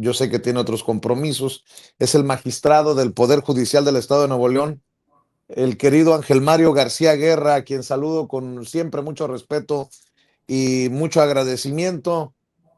yo sé que tiene otros compromisos, es el magistrado del Poder Judicial del Estado de Nuevo León, el querido Ángel Mario García Guerra, a quien saludo con siempre mucho respeto y mucho agradecimiento.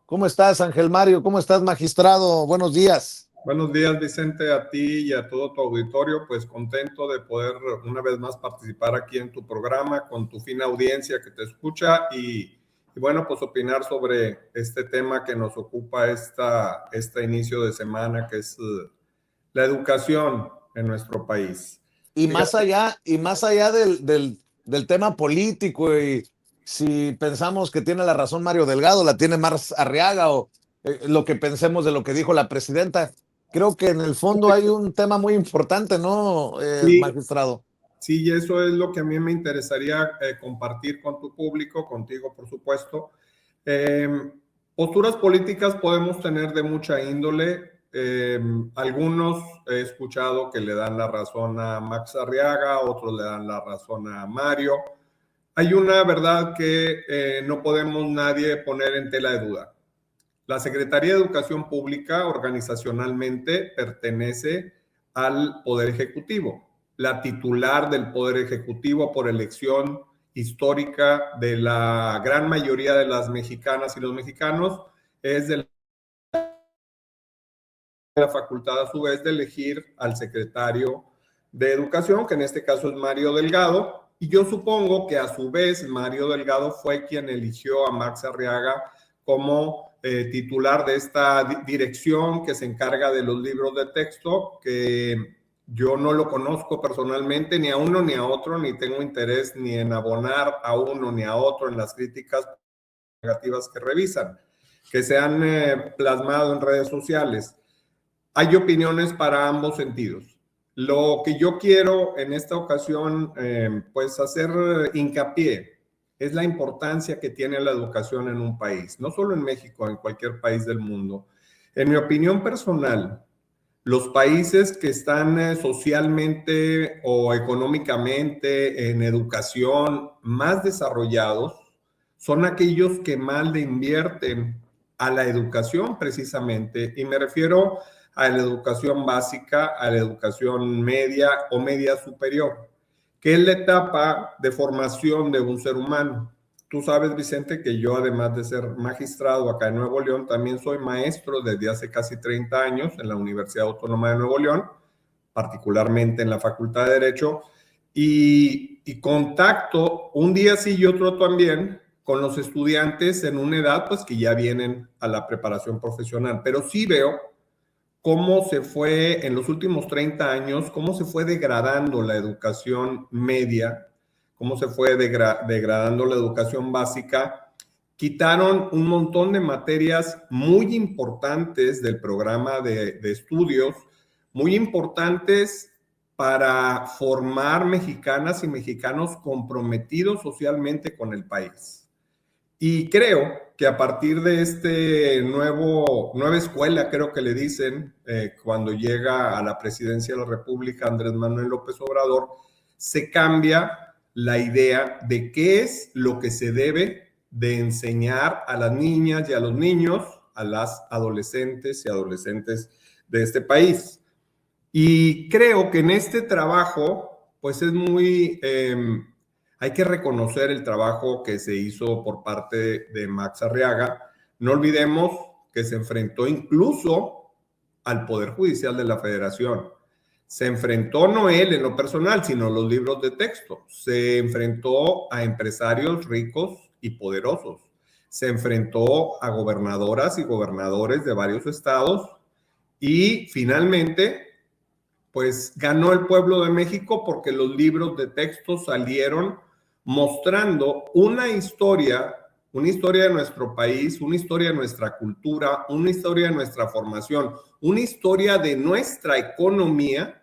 ¿Cómo estás, Ángel Mario? ¿Cómo estás, magistrado? Buenos días. Buenos días, Vicente, a ti y a todo tu auditorio. Pues contento de poder una vez más participar aquí en tu programa con tu fina audiencia que te escucha y bueno, pues opinar sobre este tema que nos ocupa este inicio de semana, que es la educación en nuestro país. Fíjate, Y más allá del tema político, y si pensamos que tiene la razón Mario Delgado, la tiene Mars Arriaga, o lo que pensemos de lo que dijo la presidenta, creo que en el fondo hay un tema muy importante, ¿no, sí, magistrado? sí, y eso es lo que a mí me interesaría compartir con tu público, contigo, por supuesto. Eh, Posturas políticas podemos tener de mucha índole. Algunos he escuchado que le dan la razón a Max Arriaga, otros le dan la razón a Mario. Hay una verdad que no podemos nadie poner en tela de duda. La Secretaría de Educación Pública organizacionalmente pertenece al Poder Ejecutivo. La titular del Poder Ejecutivo por elección histórica de la gran mayoría de las mexicanas y los mexicanos es de la facultad a su vez de elegir al secretario de Educación, que en este caso es Mario Delgado, y yo supongo que a su vez Mario Delgado fue quien eligió a Max Arriaga como titular de esta dirección que se encarga de los libros de texto, que yo no lo conozco personalmente, ni a uno ni a otro, ni tengo interés ni en abonar a uno ni a otro en las críticas negativas que revisan, que se han plasmado en redes sociales. Hay opiniones para ambos sentidos. Lo que yo quiero en esta ocasión, pues hacer hincapié es la importancia que tiene la educación en un país, no solo en México, en cualquier país del mundo. En mi opinión personal, los países que están socialmente o económicamente en educación más desarrollados son aquellos que más le invierten a la educación precisamente, y me refiero a la educación básica, a la educación media o media superior, que es la etapa de formación de un ser humano. Tú sabes, Vicente, que yo, además de ser magistrado acá en Nuevo León, también soy maestro desde hace casi 30 años en la Universidad Autónoma de Nuevo León, particularmente en la Facultad de Derecho, y contacto un día sí y otro también con los estudiantes en una edad pues que ya vienen a la preparación profesional, pero sí veo cómo se fue en los últimos 30 años, cómo se fue degradando la educación media, cómo se fue degradando la educación básica. Quitaron un montón de materias muy importantes del programa de estudios, muy importantes para formar mexicanas y mexicanos comprometidos socialmente con el país. Y creo que a partir de nueva escuela, creo que le dicen, cuando llega a la presidencia de la República Andrés Manuel López Obrador, se cambia la idea de qué es lo que se debe de enseñar a las niñas y a los niños, a las adolescentes y adolescentes de este país. Y creo que en este trabajo, pues es muy... hay que reconocer el trabajo que se hizo por parte de Max Arriaga. No olvidemos que se enfrentó incluso al Poder Judicial de la Federación. Se enfrentó no él en lo personal, sino los libros de texto. Se enfrentó a empresarios ricos y poderosos. Se enfrentó a gobernadoras y gobernadores de varios estados y finalmente pues ganó el pueblo de México porque los libros de texto salieron mostrando una historia de nuestro país, una historia de nuestra cultura, una historia de nuestra formación, una historia de nuestra economía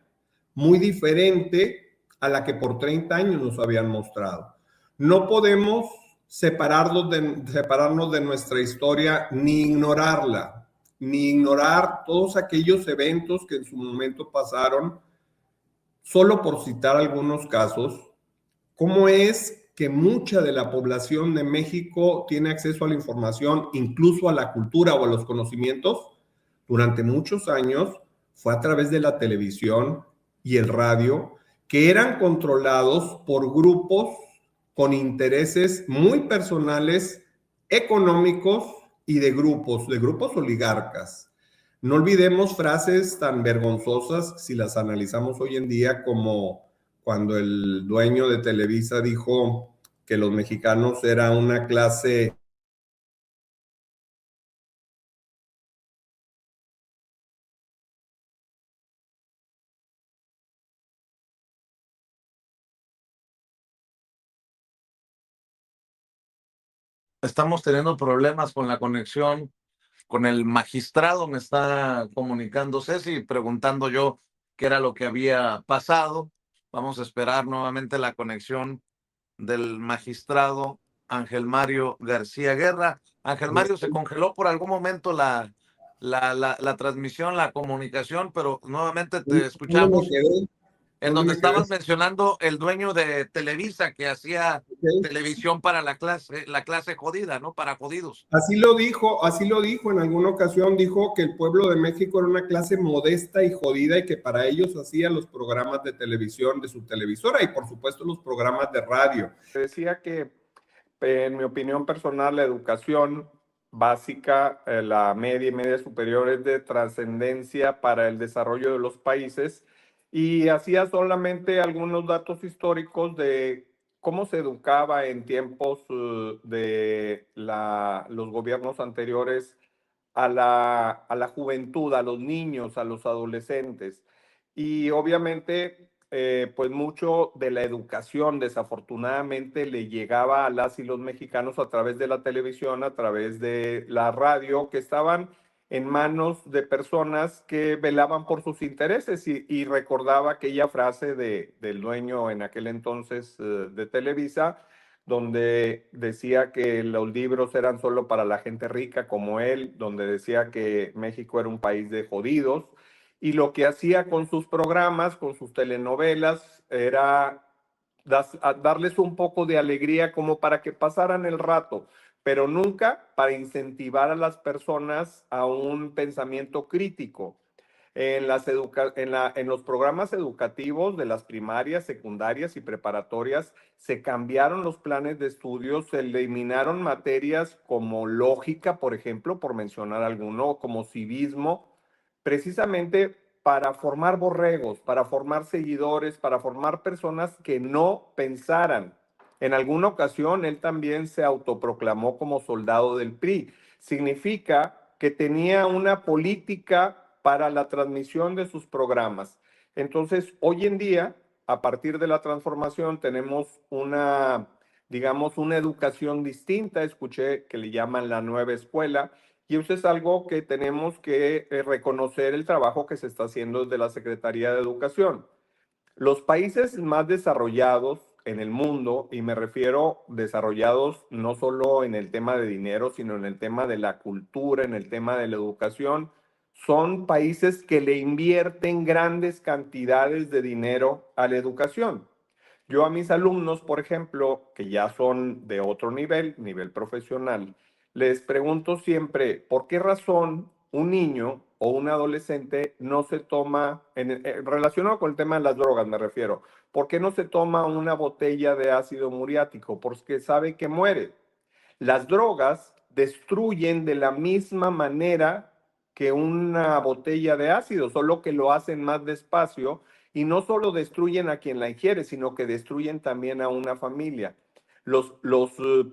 muy diferente a la que por 30 años nos habían mostrado. No podemos separarnos de nuestra historia ni ignorarla, ni ignorar todos aquellos eventos que en su momento pasaron. Solo por citar algunos casos, ¿cómo es que mucha de la población de México tiene acceso a la información, incluso a la cultura o a los conocimientos? durante muchos años fue a través de la televisión y el radio, que eran controlados por grupos con intereses muy personales, económicos y de grupos oligarcas. No olvidemos frases tan vergonzosas si las analizamos hoy en día, como cuando el dueño de Televisa dijo que los mexicanos era una clase. Estamos teniendo problemas con la conexión con el magistrado. Me está comunicando Ceci, preguntando yo qué era lo que había pasado. Vamos a esperar nuevamente la conexión del magistrado Ángel Mario García Guerra. Ángel Mario, se congeló por algún momento la transmisión, la comunicación, pero nuevamente te ¿Dónde me escuchamos. quedé? En ¿Dónde donde me quedé? estabas mencionando el dueño de Televisa que hacía Okay. televisión para la clase jodida, ¿no? Para jodidos. Así lo dijo en alguna ocasión, dijo que el pueblo de México era una clase modesta y jodida y que para ellos hacía los programas de televisión de su televisora y por supuesto los programas de radio. Decía que, en mi opinión personal, la educación básica, la media y media superior, es de trascendencia para el desarrollo de los países, y hacía solamente algunos datos históricos de cómo se educaba en tiempos de los gobiernos anteriores a la juventud, a los niños, a los adolescentes. Y obviamente, pues mucho de la educación desafortunadamente le llegaba a las y los mexicanos a través de la televisión, a través de la radio, que estaban en manos de personas que velaban por sus intereses. Y recordaba aquella frase del dueño en aquel entonces de Televisa, donde decía que los libros eran solo para la gente rica como él, donde decía que México era un país de jodidos, y lo que hacía con sus programas, con sus telenovelas, era darles un poco de alegría como para que pasaran el rato, pero nunca para incentivar a las personas a un pensamiento crítico. En los programas educativos de las primarias, secundarias y preparatorias se cambiaron los planes de estudios, se eliminaron materias como lógica, por ejemplo, por mencionar alguno, como civismo, precisamente para formar borregos, para formar seguidores, para formar personas que no pensaran. En alguna ocasión él también se autoproclamó como soldado del PRI. Significa que tenía una política para la transmisión de sus programas. Entonces, hoy en día, a partir de la transformación, tenemos digamos, una educación distinta. Escuché que le llaman la nueva escuela, y eso es algo que tenemos que reconocer, el trabajo que se está haciendo desde la Secretaría de Educación. Los países más desarrollados en el mundo, y me refiero desarrollados no solo en el tema de dinero, sino en el tema de la cultura, en el tema de la educación, son países que le invierten grandes cantidades de dinero a la educación. Yo a mis alumnos, por ejemplo, que ya son de otro nivel profesional, les pregunto siempre, ¿por qué razón un niño o un adolescente no se toma, relacionado con el tema de las drogas me refiero, ¿por qué no se toma una botella de ácido muriático? Porque sabe que muere. Las drogas destruyen de la misma manera que una botella de ácido, solo que lo hacen más despacio, y no solo destruyen a quien la ingiere, sino que destruyen también a una familia. Los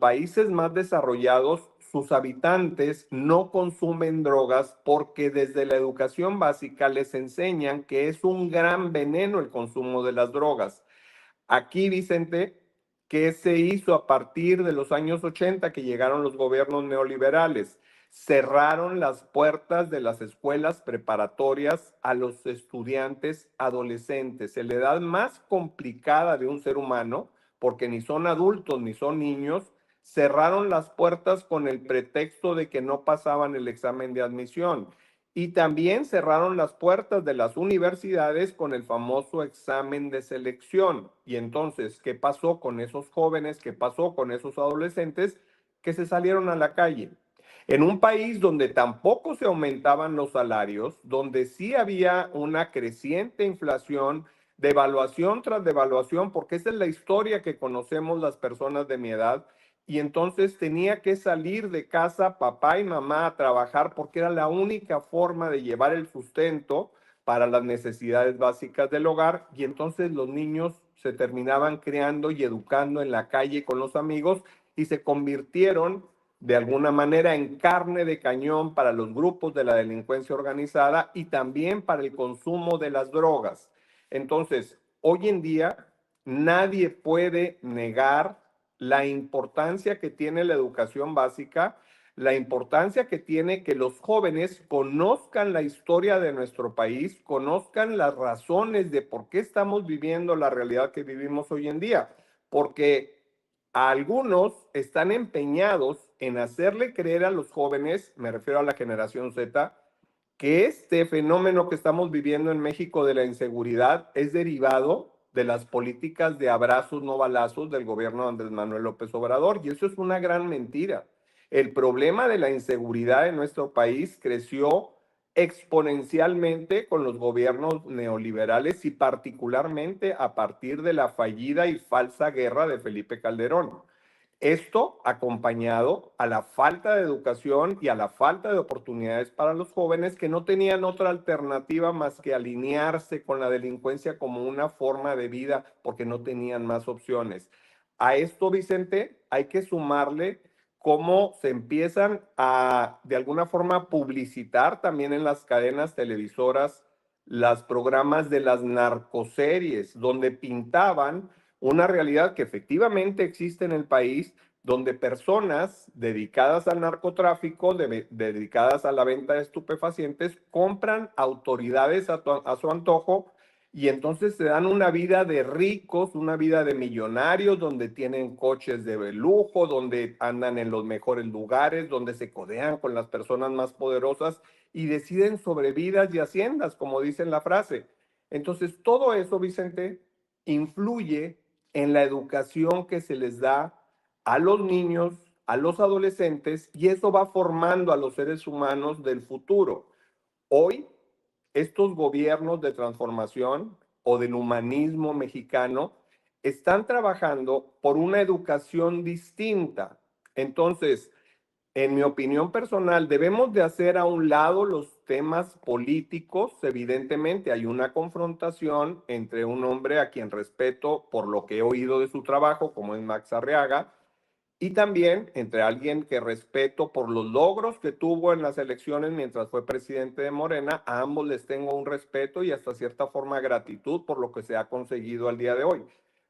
países más desarrollados, sus habitantes no consumen drogas porque desde la educación básica les enseñan que es un gran veneno el consumo de las drogas. Aquí, Vicente, ¿qué se hizo a partir de los años 80 que llegaron los gobiernos neoliberales? Cerraron las puertas de las escuelas preparatorias a los estudiantes adolescentes, en la edad más complicada de un ser humano, porque ni son adultos ni son niños. Cerraron las puertas con el pretexto de que no pasaban el examen de admisión. Y también cerraron las puertas de las universidades con el famoso examen de selección. Y entonces, ¿qué pasó con esos jóvenes? ¿Qué pasó con esos adolescentes que se salieron a la calle? En un país donde tampoco se aumentaban los salarios, donde sí había una creciente inflación, devaluación tras devaluación, porque esa es la historia que conocemos las personas de mi edad, y entonces tenía que salir de casa papá y mamá a trabajar porque era la única forma de llevar el sustento para las necesidades básicas del hogar, y entonces los niños se terminaban creando y educando en la calle con los amigos y se convirtieron de alguna manera en carne de cañón para los grupos de la delincuencia organizada y también para el consumo de las drogas. Entonces, hoy en día nadie puede negar la importancia que tiene la educación básica, la importancia que tiene que los jóvenes conozcan la historia de nuestro país, conozcan las razones de por qué estamos viviendo la realidad que vivimos hoy en día, porque algunos están empeñados en hacerle creer a los jóvenes, me refiero a la generación Z, que este fenómeno que estamos viviendo en México de la inseguridad es derivado de las políticas de abrazos no balazos del gobierno de Andrés Manuel López Obrador, y eso es una gran mentira. El problema de la inseguridad en nuestro país creció exponencialmente con los gobiernos neoliberales y particularmente a partir de la fallida y falsa guerra de Felipe Calderón. Esto acompañado a la falta de educación y a la falta de oportunidades para los jóvenes que no tenían otra alternativa más que alinearse con la delincuencia como una forma de vida porque no tenían más opciones. A esto, Vicente, hay que sumarle cómo se empiezan a, de alguna forma, publicitar también en las cadenas televisoras los programas de las narcoseries, donde pintaban una realidad que efectivamente existe en el país, donde personas dedicadas al narcotráfico, dedicadas a la venta de estupefacientes, compran autoridades a su antojo y entonces se dan una vida de ricos, una vida de millonarios, donde tienen coches de lujo, donde andan en los mejores lugares, donde se codean con las personas más poderosas y deciden sobre vidas y haciendas, como dice en la frase. Entonces, todo eso, Vicente, influye en la educación que se les da a los niños, a los adolescentes, y eso va formando a los seres humanos del futuro. Hoy, estos gobiernos de transformación o del humanismo mexicano están trabajando por una educación distinta. Entonces, en mi opinión personal, debemos de hacer a un lado los temas políticos. Evidentemente, hay una confrontación entre un hombre a quien respeto por lo que he oído de su trabajo, como es Max Arriaga, y también entre alguien que respeto por los logros que tuvo en las elecciones mientras fue presidente de Morena. A ambos les tengo un respeto y hasta cierta forma gratitud por lo que se ha conseguido al día de hoy.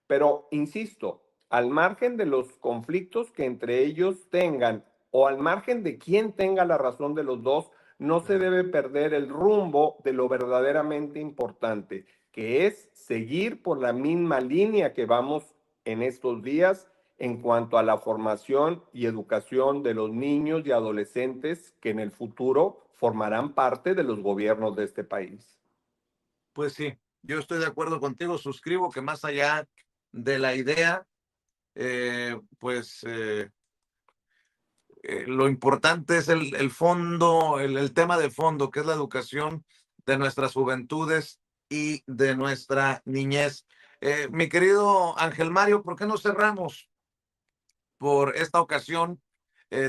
Pero, insisto, al margen de los conflictos que entre ellos tengan o al margen de quién tenga la razón de los dos, no se debe perder el rumbo de lo verdaderamente importante, que es seguir por la misma línea que vamos en estos días en cuanto a la formación y educación de los niños y adolescentes que en el futuro formarán parte de los gobiernos de este país. Pues sí, yo estoy de acuerdo contigo, suscribo que más allá de la idea, pues lo importante es el fondo, el tema de fondo, que es la educación de nuestras juventudes y de nuestra niñez. Mi querido Ángel Mario, ¿por qué no cerramos por esta ocasión?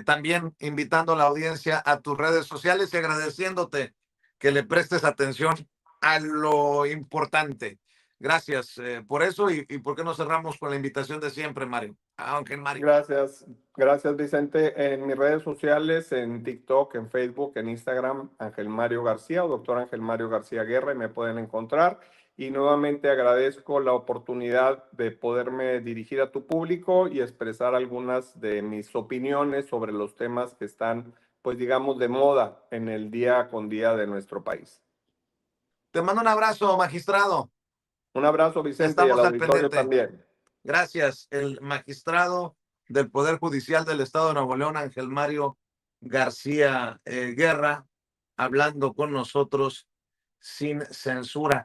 También invitando a la audiencia a tus redes sociales y agradeciéndote que le prestes atención a lo importante. Gracias por eso y por qué no cerramos con la invitación de siempre, Mario. Ángel Mario. Gracias, gracias Vicente. En mis redes sociales, en TikTok, en Facebook, en Instagram, Ángel Mario García o doctor Ángel Mario García Guerra, y me pueden encontrar. Y nuevamente agradezco la oportunidad de poderme dirigir a tu público y expresar algunas de mis opiniones sobre los temas que están, pues digamos, de moda en el día con día de nuestro país. Te mando un abrazo, magistrado. Un abrazo, Vicente, y al Estamos al auditorio pendiente. también. Gracias. El magistrado del Poder Judicial del Estado de Nuevo León, Ángel Mario García Guerra, hablando con nosotros sin censura.